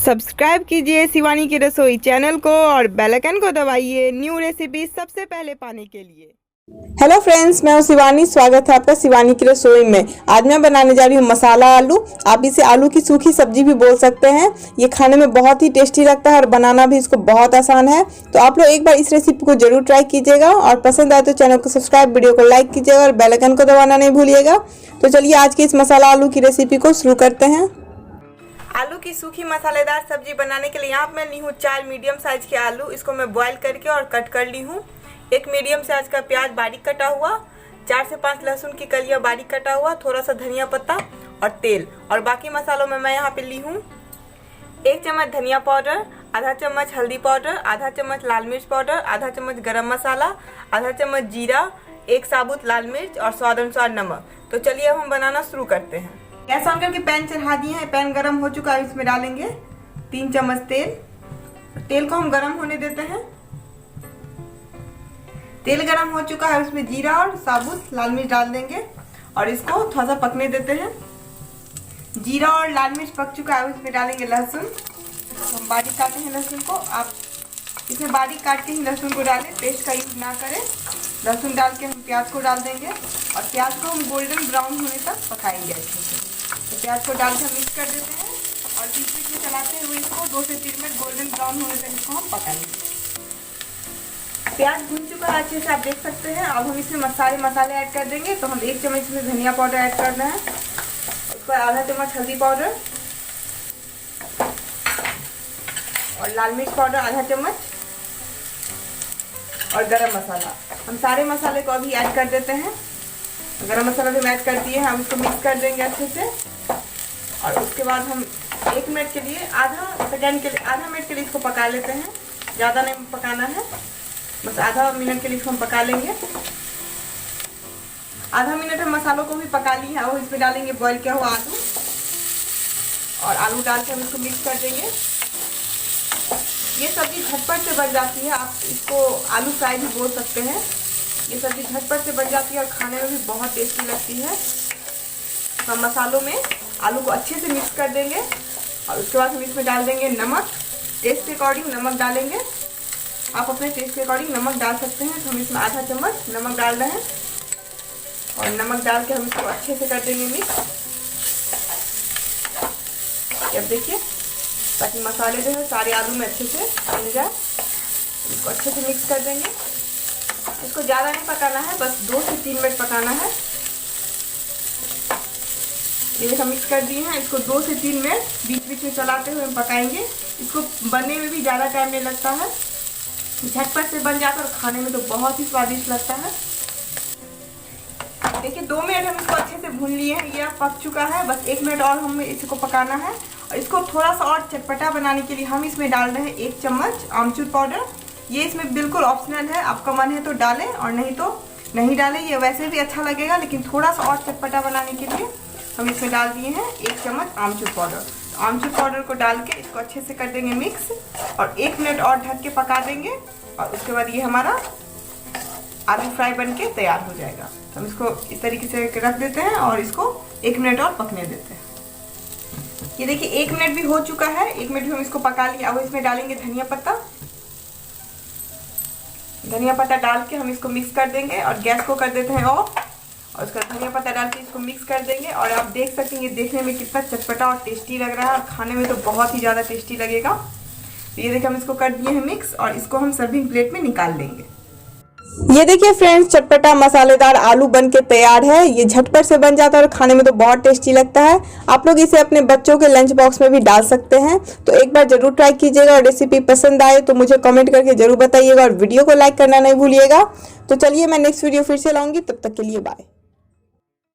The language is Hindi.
सब्सक्राइब कीजिए शिवानी की रसोई चैनल को और बेल आइकन को दबाइए न्यू रेसिपी सबसे पहले पाने के लिए। हेलो फ्रेंड्स, मैं हूं शिवानी। स्वागत है आपका शिवानी की रसोई में। आज मैं बनाने जा रही हूं मसाला आलू। आप इसे आलू की सूखी सब्जी भी बोल सकते हैं। ये खाने में बहुत ही टेस्टी लगता है और बनाना भी इसको बहुत आसान है। तो आप लोग एक बार इस रेसिपी को जरूर ट्राई कीजिएगा और पसंद आए तो चैनल को सब्सक्राइब, वीडियो को लाइक कीजिएगा और बेल आइकन को दबाना नहीं भूलिएगा। तो चलिए आज की इस मसाला आलू की रेसिपी को शुरू करते हैं। आलू की सूखी मसालेदार सब्जी बनाने के लिए यहाँ पे मैं ली हूँ 4 मीडियम साइज के आलू। इसको मैं बॉईल करके और कट कर ली हूँ। एक मीडियम साइज का प्याज बारीक कटा हुआ, 4 से 5 लहसुन की कलियां बारीक कटा हुआ, थोड़ा सा धनिया पत्ता और तेल। और बाकी मसालों में मैं यहाँ पे ली हूँ 1 चम्मच धनिया पाउडर, आधा चम्मच हल्दी पाउडर, आधा चम्मच लाल मिर्च पाउडर, आधा चम्मच गरम मसाला, आधा चम्मच जीरा, 1 साबुत लाल मिर्च और स्वाद अनुसार नमक। तो चलिए अब हम बनाना शुरू करते हैं। गैस ऑन करके पैन चढ़ा दिए हैं। पैन गरम हो चुका है। इसमें डालेंगे 3 चम्मच तेल। तेल को हम गरम होने देते हैं। तेल गरम हो चुका है। उसमें जीरा और साबुत लाल मिर्च डाल देंगे और इसको थोड़ा सा पकने देते हैं। जीरा और लाल मिर्च पक चुका है। उसमें डालेंगे लहसुन। हम बारीक काटे हैं लहसुन को। आप इसमें बारीक काट के ही लहसुन को डालें, पेस्ट का यूज ना करें। लहसुन डाल के हम प्याज को डाल देंगे और प्याज को हम गोल्डन ब्राउन होने तक पकाएंगे अच्छे से। तो प्याज को डाल के हम मिक्स कर देते हैं और बीच बीच में चलाते हुए इसको 2 से 3 मिनट गोल्डन ब्राउन होने तक इसको हम पकाएंगे। प्याज भून चुका है अच्छे से, आप देख सकते हैं। अब हम इसमें सारे मसाले ऐड कर देंगे। तो हम 1 चम्मच इसमें धनिया पाउडर ऐड कर रहे हैं। उसके बाद आधा चम्मच हल्दी पाउडर और लाल मिर्च पाउडर आधा चम्मच और गरम मसाला। हम सारे मसाले को अभी ऐड कर देते हैं। गरम मसाला भी हम ऐड कर दिए हैं। हम इसको मिक्स कर देंगे अच्छे से और उसके बाद हम 1 मिनट के लिए आधा मिनट के लिए इसको पका लेते हैं। ज़्यादा नहीं पकाना है, बस आधा मिनट के लिए इसको हम पका लेंगे। आधा मिनट हम मसालों को भी पका लिए हैं और इसमें डालेंगे बॉईल किया हुआ आलू और आलू डाल के हम इसको मिक्स कर देंगे। ये सब्जी झटपट से बन जाती है। आप इसको आलू फ्राई भी बोल सकते हैं। ये सब्जी झटपट से बन जाती है और खाने में भी बहुत टेस्टी लगती है। हम मसालों में आलू को अच्छे से मिक्स कर देंगे और उसके बाद हम इसमें डाल देंगे नमक। टेस्ट के अकॉर्डिंग नमक डालेंगे। आप अपने टेस्ट के अकॉर्डिंग नमक डाल सकते हैं। तो हम इसमें आधा चम्मच नमक डाल रहे हैं और नमक डाल के हम इसको अच्छे से कर देंगे मिक्स। अब देखिए, ताकि मसाले जो है सारे आलू में अच्छे से मिल जाए। इसको अच्छे से मिक्स कर देंगे। इसको ज़्यादा नहीं पकाना है, बस 2 से 3 मिनट पकाना है। ये देखो मिक्स कर दिए हैं। इसको 2 से 3 मिनट बीच बीच में चलाते हुए हम पकाएंगे। इसको बनने में भी ज़्यादा टाइम नहीं लगता है, झटपट से बन जाता है और खाने में तो बहुत ही स्वादिष्ट लगता है। देखिए 2 मिनट हम इसको अच्छे से भून लिए हैं। ये पक चुका है। बस 1 मिनट और हमें इसको पकाना है और इसको थोड़ा सा और चटपटा बनाने के लिए हम इसमें डाल रहे हैं 1 चम्मच आमचूर पाउडर। ये इसमें बिल्कुल ऑप्शनल है, आपका मन है तो डालें और नहीं तो नहीं डालें। ये वैसे भी अच्छा लगेगा, लेकिन थोड़ा सा और चटपटा बनाने के लिए हम इसमें डाल दिए हैं 1 चम्मच आमचूर पाउडर। आमचूर पाउडर को डाल के इसको अच्छे से कर देंगे मिक्स और 1 मिनट और ढक के पका देंगे और उसके बाद ये हमारा आलू फ्राई बन के तैयार हो जाएगा। तो हम इसको इस तरीके से रख देते हैं और इसको 1 मिनट और पकने देते हैं। ये देखिए 1 मिनट भी हो चुका है। 1 मिनट भी हम इसको पका लिया। अब इसमें डालेंगे धनिया पत्ता। धनिया पत्ता डाल के हम इसको मिक्स कर देंगे और गैस को कर देते हैं ऑफ और उसका धनिया पत्ता डाल के इसको मिक्स कर देंगे। और आप देख सकते हैं ये देखने में कितना चटपटा और टेस्टी लग रहा है और खाने में तो बहुत ही ज़्यादा टेस्टी लगेगा। तो ये देखिए हम इसको कर दिए हैं मिक्स और इसको हम सर्विंग प्लेट में निकाल लेंगे। ये देखिए फ्रेंड्स, चटपटा मसालेदार आलू बन के तैयार है। ये झटपट से बन जाता है और खाने में तो बहुत टेस्टी लगता है। आप लोग इसे अपने बच्चों के लंच बॉक्स में भी डाल सकते हैं। तो एक बार जरूर ट्राई कीजिएगा और रेसिपी पसंद आए तो मुझे कमेंट करके जरूर बताइएगा और वीडियो को लाइक करना नहीं भूलिएगा। तो चलिए मैं नेक्स्ट वीडियो फिर से लाऊंगी, तब तक के लिए बाय।